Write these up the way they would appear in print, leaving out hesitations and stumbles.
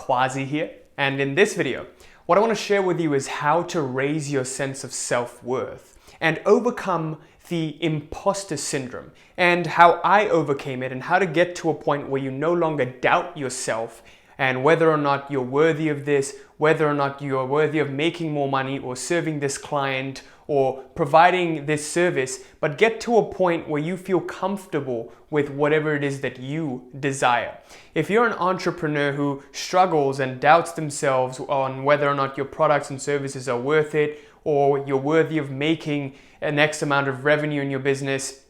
Quasi here, and in this video, what I want to share with you is how to raise your sense of self-worth and overcome the imposter syndrome, and how I overcame it, and how to get to a point where you no longer doubt yourself and whether or not you're worthy of this, whether or not you are worthy of making more money or serving this client or providing this service, but get to a point where you feel comfortable with whatever it is that you desire. If you're an entrepreneur who struggles and doubts themselves on whether or not your products and services are worth it, or you're worthy of making an X amount of revenue in your business,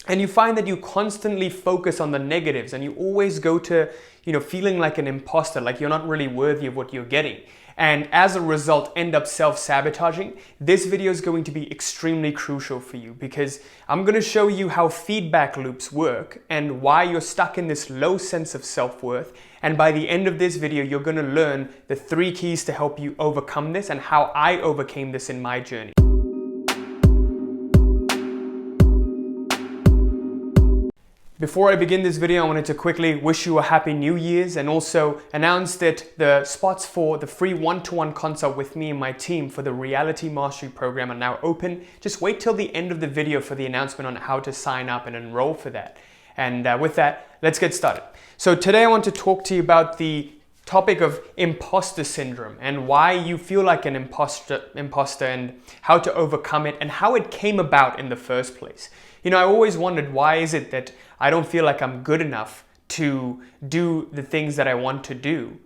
and you find that you constantly focus on the negatives and you always go to, feeling like an imposter, like you're not really worthy of what you're getting, and as a result end up self-sabotaging, this video is going to be extremely crucial for you, because I'm going to show you how feedback loops work and why you're stuck in this low sense of self-worth. And by the end of this video, you're going to learn the 3 keys to help you overcome this and how I overcame this in my journey. Before I begin this video, I wanted to quickly wish you a happy New Year's and also announce that the spots for the free one-to-one consult with me and my team for the Reality Mastery Program are now open. Just wait till the end of the video for the announcement on how to sign up and enroll for that. And with that, let's get started. So today I want to talk to you about the topic of imposter syndrome and why you feel like an imposter and how to overcome it and how it came about in the first place. I always wondered, why is it that I don't feel like I'm good enough to do the things that I want to do?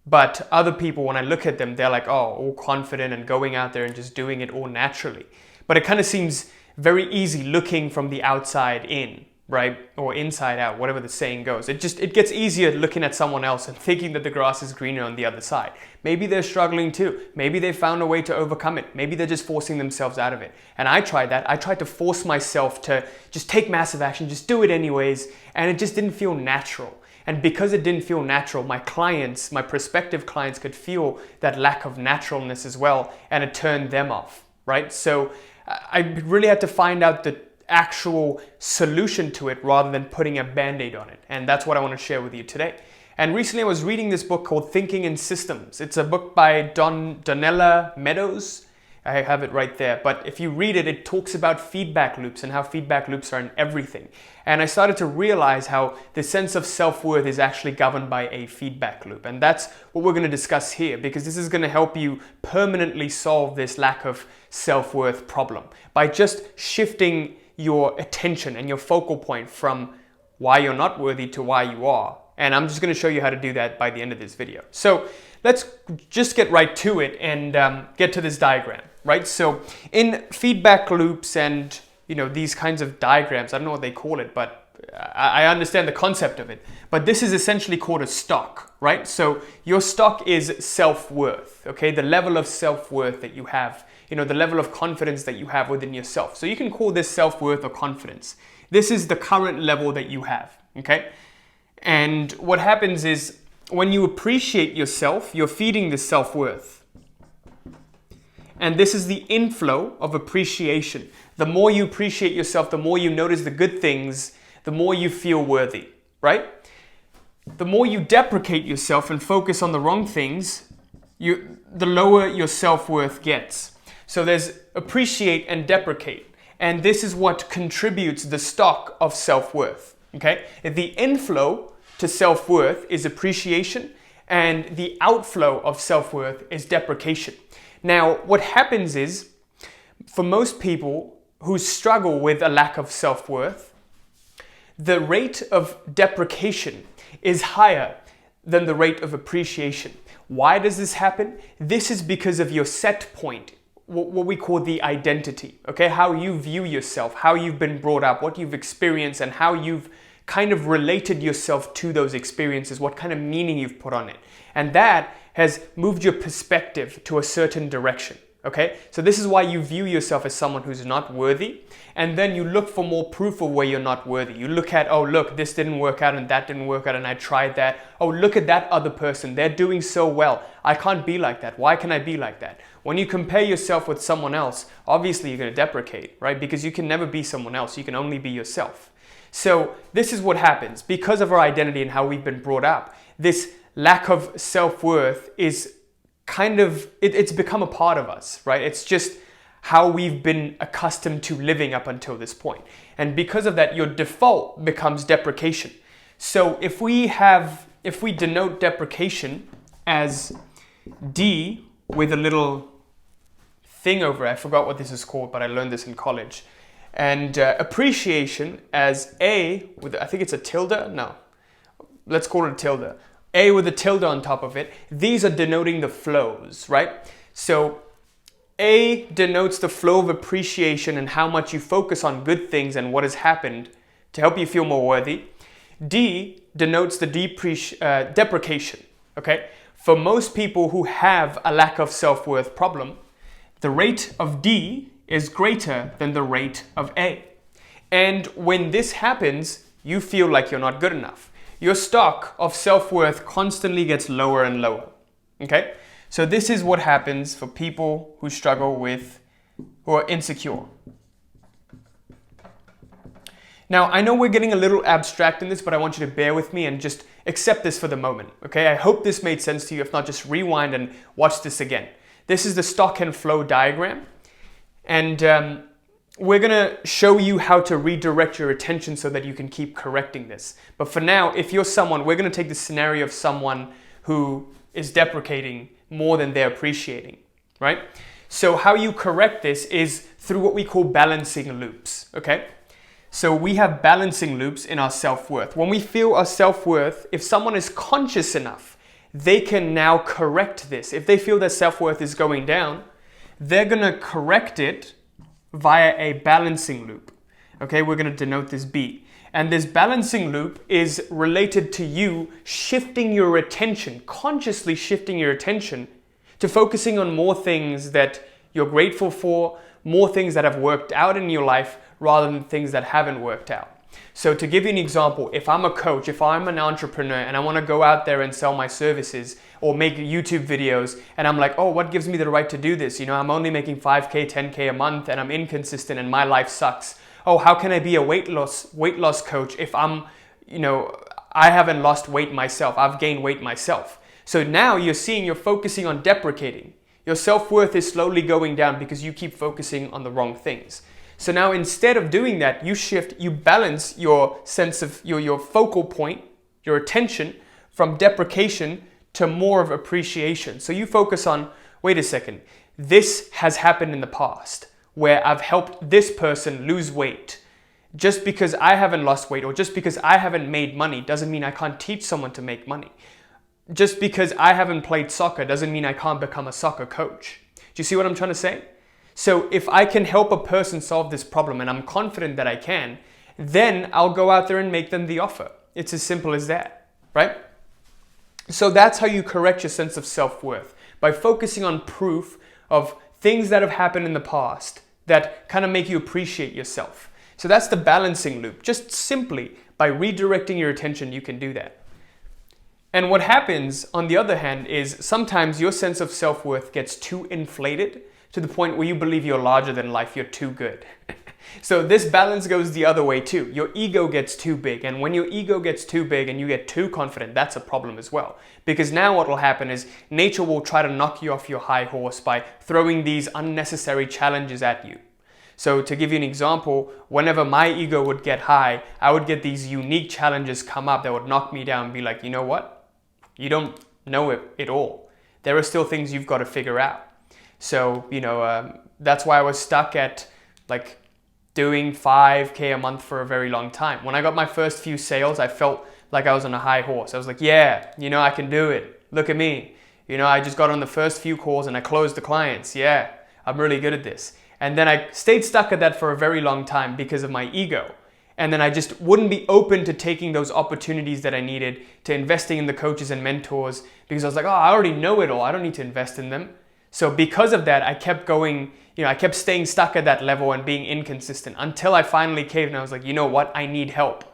But other people, when I look at them, they're like, oh, all confident and going out there and just doing it all naturally. But it kind of seems very easy looking from the outside in, right? Or inside out, whatever the saying goes. It gets easier looking at someone else and thinking that the grass is greener on the other side. Maybe they're struggling too. Maybe they found a way to overcome it. Maybe they're just forcing themselves out of it. And I tried that. I tried to force myself to just take massive action, just do it anyways. And it just didn't feel natural. And because it didn't feel natural, my clients, my prospective clients could feel that lack of naturalness as well. And it turned them off, right? So I really had to find out the actual solution to it rather than putting a band-aid on it. And that's what I want to share with you today. And recently I was reading this book called Thinking in Systems. It's a book by Donella Meadows. I have it right there. But if you read it, it talks about feedback loops and how feedback loops are in everything. And I started to realize how the sense of self-worth is actually governed by a feedback loop. And that's what we're going to discuss here, because this is going to help you permanently solve this lack of self-worth problem by just shifting your attention and your focal point from why you're not worthy to why you are. And I'm just going to show you how to do that by the end of this video. So let's just get right to it and get to this diagram, right? So in feedback loops and these kinds of diagrams, I don't know what they call it, but I understand the concept of it. But this is essentially called a stock, right? So your stock is self-worth, okay? The level of self-worth that you have, the level of confidence that you have within yourself. So you can call this self-worth or confidence. This is the current level that you have, okay? And what happens is when you appreciate yourself, you're feeding this self-worth. And this is the inflow of appreciation. The more you appreciate yourself, the more you notice the good things, the more you feel worthy, right? The more you deprecate yourself and focus on the wrong things, the lower your self-worth gets. So there's appreciate and deprecate. And this is what contributes the stock of self-worth, okay? The inflow to self-worth is appreciation, and the outflow of self-worth is deprecation. Now, what happens is, for most people who struggle with a lack of self-worth, the rate of deprecation is higher than the rate of appreciation. Why does this happen? This is because of your set point, what we call the identity, okay? How you view yourself, how you've been brought up, what you've experienced, and how you've kind of related yourself to those experiences, what kind of meaning you've put on it. And that has moved your perspective to a certain direction. Okay, so this is why you view yourself as someone who's not worthy, and then you look for more proof of where you're not worthy. You look at, oh look, this didn't work out and that didn't work out and I tried that. Oh, look at that other person, they're doing so well. I can't be like that. Why can I be like that? When you compare yourself with someone else, obviously you're going to deprecate, right? Because you can never be someone else. You can only be yourself. So this is what happens because of our identity and how we've been brought up. This lack of self-worth is kind of, it's become a part of us, right? It's just how we've been accustomed to living up until this point. And because of that, your default becomes deprecation. So if we denote deprecation as D with a little thing over it, I forgot what this is called, but I learned this in college. And appreciation as A with, I think it's a tilde, no, let's call it a tilde. A with a tilde on top of it. These are denoting the flows, right? So A denotes the flow of appreciation and how much you focus on good things and what has happened to help you feel more worthy. D denotes the deprecation, okay? For most people who have a lack of self-worth problem, the rate of D is greater than the rate of A. And when this happens, you feel like you're not good enough. Your stock of self-worth constantly gets lower and lower, okay? So this is what happens for people who struggle with, who are insecure. Now, I know we're getting a little abstract in this, but I want you to bear with me and just accept this for the moment, okay? I hope this made sense to you. If not, just rewind and watch this again. This is the stock and flow diagram. And we're going to show you how to redirect your attention so that you can keep correcting this. But for now, if you're someone, we're going to take the scenario of someone who is deprecating more than they're appreciating, right? So how you correct this is through what we call balancing loops, okay? So we have balancing loops in our self-worth. When we feel our self-worth, if someone is conscious enough, they can now correct this. If they feel their self-worth is going down, they're going to correct it via a balancing loop. Okay, we're going to denote this B. And this balancing loop is related to you shifting your attention, consciously shifting your attention to focusing on more things that you're grateful for, more things that have worked out in your life rather than things that haven't worked out. So to give you an example, if I'm a coach, if I'm an entrepreneur and I want to go out there and sell my services or make YouTube videos and I'm like, oh, what gives me the right to do this? You know, I'm only making 5K, 10K a month and I'm inconsistent and my life sucks. Oh, how can I be a weight loss coach if I'm, you know, I haven't lost weight myself. I've gained weight myself. So now you're focusing on deprecating. Your self-worth is slowly going down because you keep focusing on the wrong things. So now instead of doing that, you balance your sense of your focal point, your attention from deprecation to more of appreciation. So you focus on, wait a second, this has happened in the past where I've helped this person lose weight. Just because I haven't lost weight or just because I haven't made money doesn't mean I can't teach someone to make money. Just because I haven't played soccer doesn't mean I can't become a soccer coach. Do you see what I'm trying to say? So if I can help a person solve this problem, and I'm confident that I can, then I'll go out there and make them the offer. It's as simple as that, right? So that's how you correct your sense of self-worth, by focusing on proof of things that have happened in the past that kind of make you appreciate yourself. So that's the balancing loop. Just simply by redirecting your attention, you can do that. And what happens, on the other hand, is sometimes your sense of self-worth gets too inflated to the point where you believe you're larger than life, you're too good. So this balance goes the other way too. Your ego gets too big, and when your ego gets too big and you get too confident, that's a problem as well. Because now what will happen is nature will try to knock you off your high horse by throwing these unnecessary challenges at you. So to give you an example, whenever my ego would get high, I would get these unique challenges come up that would knock me down and be like, you know what? You don't know it all. There are still things you've got to figure out. So, that's why I was stuck at like doing 5K a month for a very long time. When I got my first few sales, I felt like I was on a high horse. I was like, yeah, I can do it. Look at me. I just got on the first few calls and I closed the clients. Yeah, I'm really good at this. And then I stayed stuck at that for a very long time because of my ego. And then I just wouldn't be open to taking those opportunities that I needed, to investing in the coaches and mentors, because I was like, oh, I already know it all. I don't need to invest in them. So because of that, I kept going, I kept staying stuck at that level and being inconsistent until I finally caved and I was like, you know what? I need help.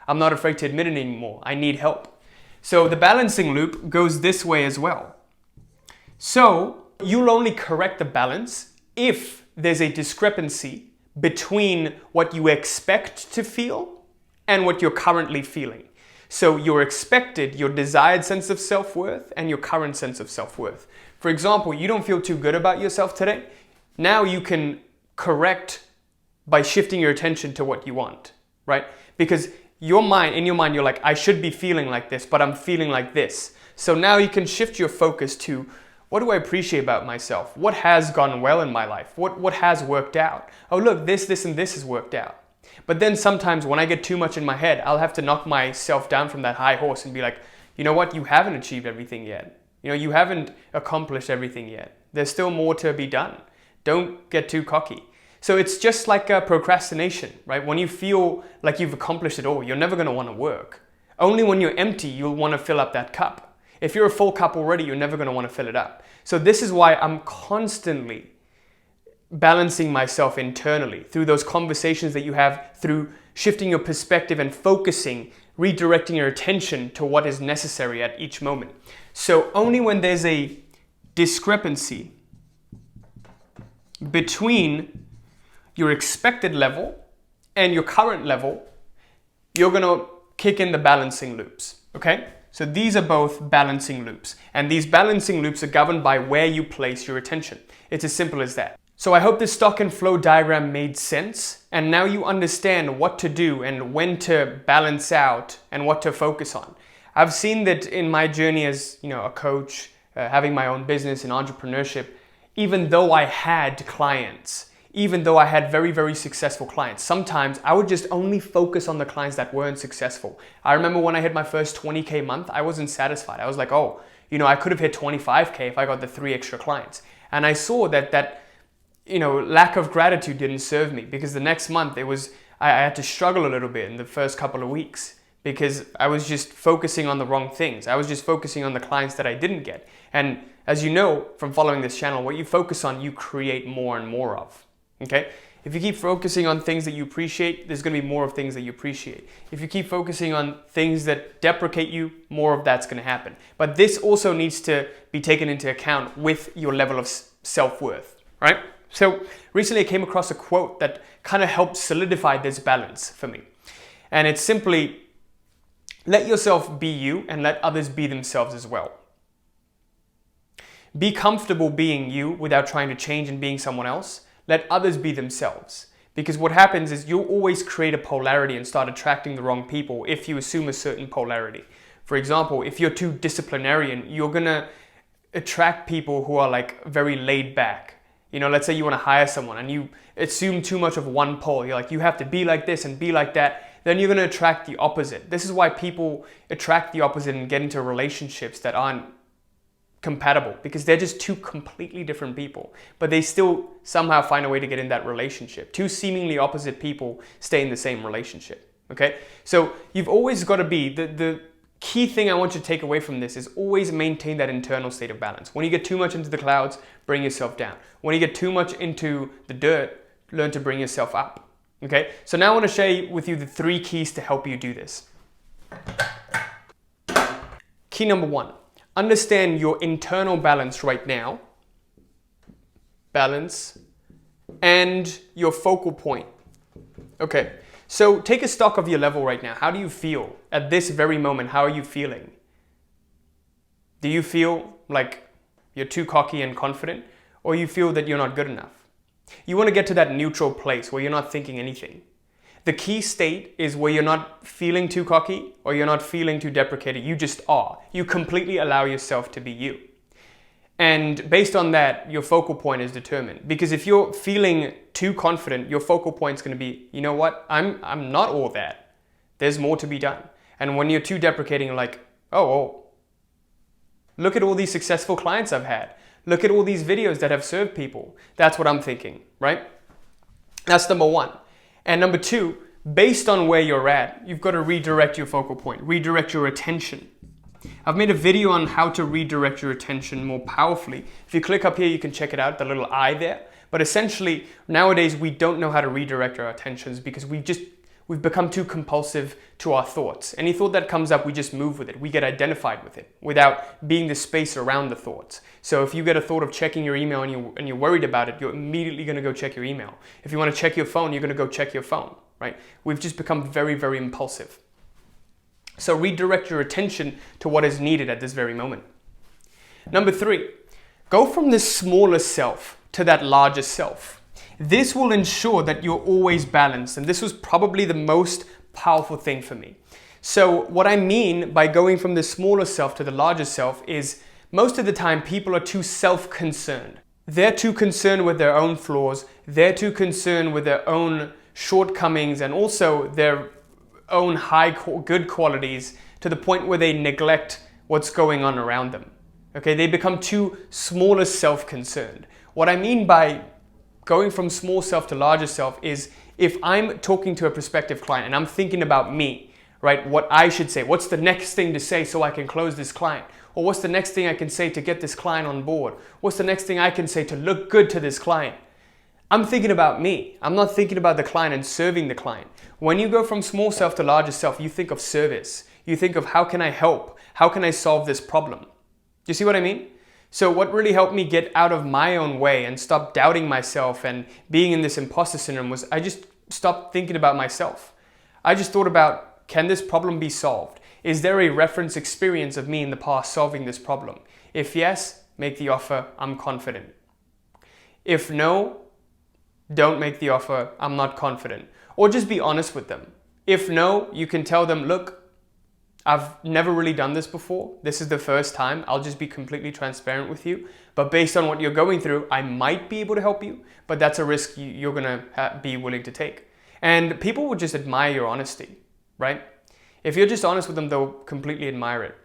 I'm not afraid to admit it anymore. I need help. So the balancing loop goes this way as well. So you'll only correct the balance if there's a discrepancy between what you expect to feel and what you're currently feeling. So your expected, your desired sense of self-worth and your current sense of self-worth. For example, you don't feel too good about yourself today. Now you can correct by shifting your attention to what you want, right? Because in your mind, you're like, I should be feeling like this, but I'm feeling like this. So now you can shift your focus to, what do I appreciate about myself? What has gone well in my life? What has worked out? Oh, look, this, and this has worked out. But then sometimes when I get too much in my head, I'll have to knock myself down from that high horse and be like, you know what? You haven't achieved everything yet. You haven't accomplished everything yet. There's still more to be done. Don't get too cocky. So it's just like procrastination, right? When you feel like you've accomplished it all, you're never going to want to work. Only when you're empty, you'll want to fill up that cup. If you're a full cup already, you're never going to want to fill it up. So this is why I'm constantly balancing myself internally through those conversations that you have, through shifting your perspective and focusing, redirecting your attention to what is necessary at each moment. So only when there's a discrepancy between your expected level and your current level, you're going to kick in the balancing loops, okay? So these are both balancing loops, and these balancing loops are governed by where you place your attention. It's as simple as that. So I hope this stock and flow diagram made sense, and now you understand what to do and when to balance out and what to focus on. I've seen that in my journey as a coach, having my own business and entrepreneurship, even though I had clients, even though I had very, very successful clients, sometimes I would just only focus on the clients that weren't successful. I remember when I hit my first 20K month, I wasn't satisfied. I was like, oh, I could have hit 25K if I got the 3 extra clients. And I saw that lack of gratitude didn't serve me, because the next month I had to struggle a little bit in the first couple of weeks because I was just focusing on the wrong things. I was just focusing on the clients that I didn't get. And as you know from following this channel, what you focus on, you create more and more of. Okay? If you keep focusing on things that you appreciate, there's going to be more of things that you appreciate. If you keep focusing on things that deprecate you, more of that's going to happen. But this also needs to be taken into account with your level of self-worth, right? So recently I came across a quote that kind of helped solidify this balance for me. And it's simply, let yourself be you and let others be themselves as well. Be comfortable being you without trying to change and being someone else. Let others be themselves. Because what happens is you'll always create a polarity and start attracting the wrong people if you assume a certain polarity. For example, if you're too disciplinarian, you're going to attract people who are like very laid back. Let's say you want to hire someone and you assume too much of one pole. You're like, you have to be like this and be like that. Then you're going to attract the opposite. This is why people attract the opposite and get into relationships that aren't compatible, because they're just two completely different people, but they still somehow find a way to get in that relationship. Two seemingly opposite people stay in the same relationship, okay? So you've always got to be, the key thing I want you to take away from this is always maintain that internal state of balance. When you get too much into the clouds, bring yourself down. When you get too much into the dirt, learn to bring yourself up, okay? So now I want to share with you the 3 keys to help you do this. Key number 1. Understand your internal balance right now, and your focal point. Okay, so take a stock of your level right now. How do you feel at this very moment? How are you feeling? Do you feel like you're too cocky and confident, or you feel that you're not good enough? You want to get to that neutral place where you're not thinking anything. The key state is where you're not feeling too cocky or you're not feeling too deprecating. You just are. You completely allow yourself to be you. And based on that, your focal point is determined. Because if you're feeling too confident, your focal point is going to be, you know what? I'm not all that. There's more to be done. And when you're too deprecating, like, oh, look at all these successful clients I've had. Look at all these videos that have served people. That's what I'm thinking, right? That's number 1. And number 2, based on where you're at, you've got to redirect your focal point, redirect your attention. I've made a video on how to redirect your attention more powerfully. If you click up here, you can check it out, the little eye there. But essentially, nowadays, we don't know how to redirect our attentions because we've become too compulsive to our thoughts. Any thought that comes up, we just move with it. We get identified with it without being the space around the thoughts. So if you get a thought of checking your email and you're worried about it, you're immediately going to go check your email. If you want to check your phone, you're going to go check your phone, right? We've just become very, very impulsive. So redirect your attention to what is needed at this very moment. Number 3, go from this smaller self to that larger self. This will ensure that you're always balanced, and this was probably the most powerful thing for me. So what I mean by going from the smaller self to the larger self is most of the time people are too self-concerned. They're too concerned with their own flaws, they're too concerned with their own shortcomings and also their own good qualities to the point where they neglect what's going on around them. Okay, they become too smaller self-concerned. What I mean by going from small self to larger self is if I'm talking to a prospective client and I'm thinking about me, right, what I should say, what's the next thing to say so I can close this client? Or what's the next thing I can say to get this client on board? What's the next thing I can say to look good to this client? I'm thinking about me. I'm not thinking about the client and serving the client. When you go from small self to larger self, you think of service. You think of how can I help? How can I solve this problem? You see what I mean? So what really helped me get out of my own way and stop doubting myself and being in this imposter syndrome was I just stopped thinking about myself. I just thought about, can this problem be solved? Is there a reference experience of me in the past solving this problem? If yes, make the offer, I'm confident. If no, don't make the offer, I'm not confident. Or just be honest with them. If no, you can tell them, look, I've never really done this before. This is the first time. I'll just be completely transparent with you. But based on what you're going through, I might be able to help you, but that's a risk you're gonna be willing to take. And people will just admire your honesty, right? If you're just honest with them, they'll completely admire it.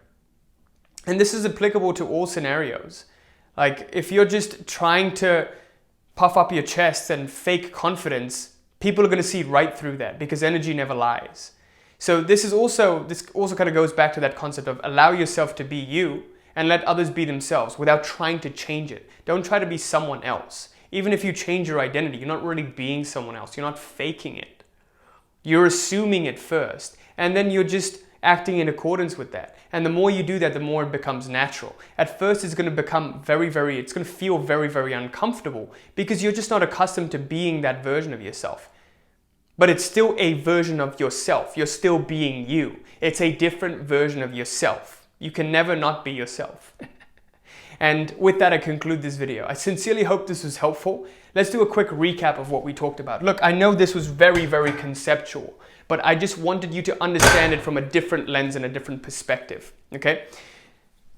And this is applicable to all scenarios. Like if you're just trying to puff up your chest and fake confidence, people are gonna see right through that because energy never lies. So this also kind of goes back to that concept of allow yourself to be you and let others be themselves without trying to change it. Don't try to be someone else. Even if you change your identity, you're not really being someone else. You're not faking it. You're assuming it first, and then you're just acting in accordance with that. And the more you do that, the more it becomes natural. At first, it's going to become it's going to feel very, very uncomfortable because you're just not accustomed to being that version of yourself. But it's still a version of yourself. You're still being you. It's a different version of yourself. You can never not be yourself. And with that, I conclude this video. I sincerely hope this was helpful. Let's do a quick recap of what we talked about. Look, I know this was very, very conceptual, but I just wanted you to understand it from a different lens and a different perspective, okay?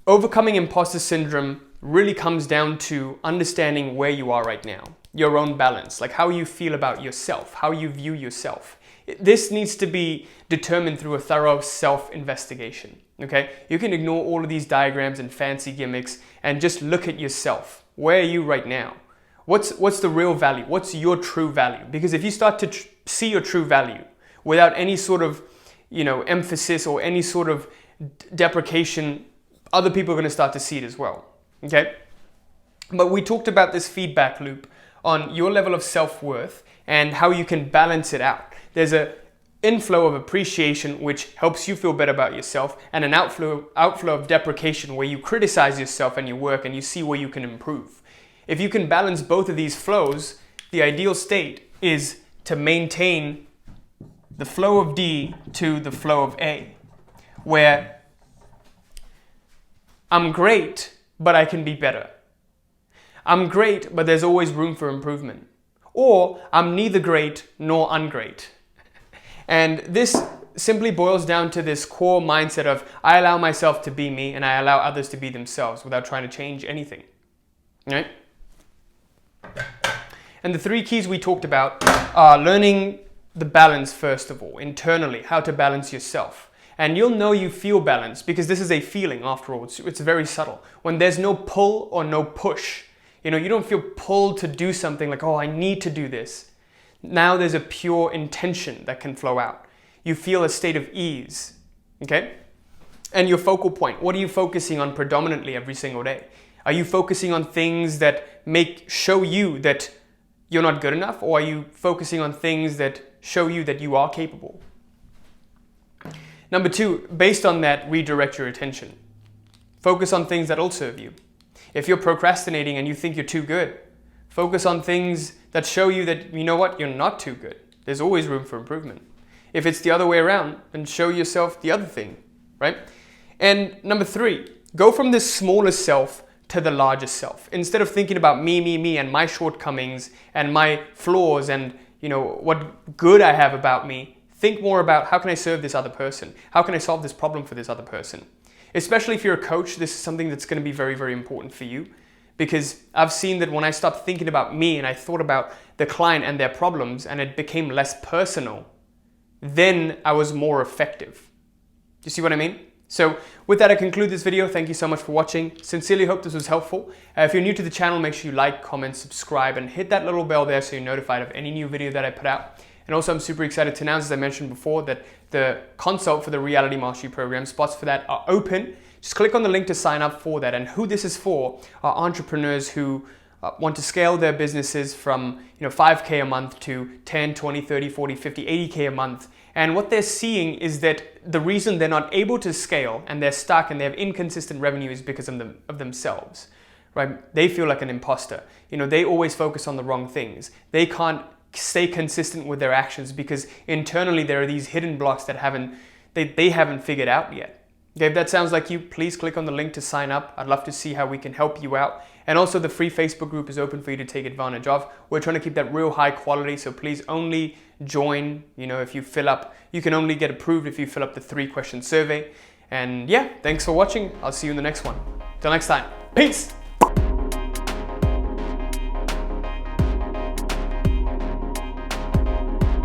Overcoming imposter syndrome really comes down to understanding where you are right now. Your own balance, like how you feel about yourself, how you view yourself. This needs to be determined through a thorough self-investigation, okay? You can ignore all of these diagrams and fancy gimmicks and just look at yourself. Where are you right now? What's the real value? What's your true value? Because if you start to see your true value without any sort of, emphasis or any sort of deprecation, other people are going to start to see it as well, okay? But we talked about this feedback loop on your level of self-worth and how you can balance it out. There's an inflow of appreciation which helps you feel better about yourself and an outflow of deprecation where you criticize yourself and your work and you see where you can improve. If you can balance both of these flows, the ideal state is to maintain the flow of D to the flow of A, where I'm great, but I can be better. I'm great, but there's always room for improvement. Or I'm neither great nor ungreat. And this simply boils down to this core mindset of I allow myself to be me and I allow others to be themselves without trying to change anything. Right? And the 3 keys we talked about are learning the balance first of all, internally, how to balance yourself. And you'll know you feel balanced because this is a feeling after all. It's very subtle. When there's no pull or no push, you don't feel pulled to do something like, oh, I need to do this. Now there's a pure intention that can flow out. You feel a state of ease, okay? And your focal point, what are you focusing on predominantly every single day? Are you focusing on things that show you that you're not good enough, or are you focusing on things that show you that you are capable? Number 2, based on that, redirect your attention. Focus on things that will serve you. If you're procrastinating and you think you're too good, focus on things that show you that, you're not too good. There's always room for improvement. If it's the other way around, then show yourself the other thing. right? And number 3, go from the smaller self to the larger self. Instead of thinking about me, and my shortcomings and my flaws and what good I have about me, think more about how can I serve this other person? How can I solve this problem for this other person? Especially if you're a coach, this is something that's going to be very, very important for you, because I've seen that when I stopped thinking about me and I thought about the client and their problems and it became less personal, then I was more effective. Do you see what I mean? So with that, I conclude this video. Thank you so much for watching. Sincerely hope this was helpful. If you're new to the channel, make sure you like, comment, subscribe, and hit that little bell there so you're notified of any new video that I put out. And also, I'm super excited to announce, as I mentioned before, that the consult for the Reality Mastery Program, spots for that are open. Just click on the link to sign up for that. And who this is for are entrepreneurs who want to scale their businesses from 5K a month to 10, 20, 30, 40, 50, 80K a month. And what they're seeing is that the reason they're not able to scale and they're stuck and they have inconsistent revenue is because of themselves, right? They feel like an imposter. They always focus on the wrong things. They can't stay consistent with their actions because internally there are these hidden blocks that they haven't figured out yet. Okay, if that sounds like you, please click on the link to sign up. I'd love to see how we can help you out. And also the free Facebook group is open for you to take advantage of. We're trying to keep that real high quality, so please only join, if you fill up, you can only get approved if you fill up the 3-question survey. And yeah, thanks for watching. I'll see you in the next one. Till next time, peace.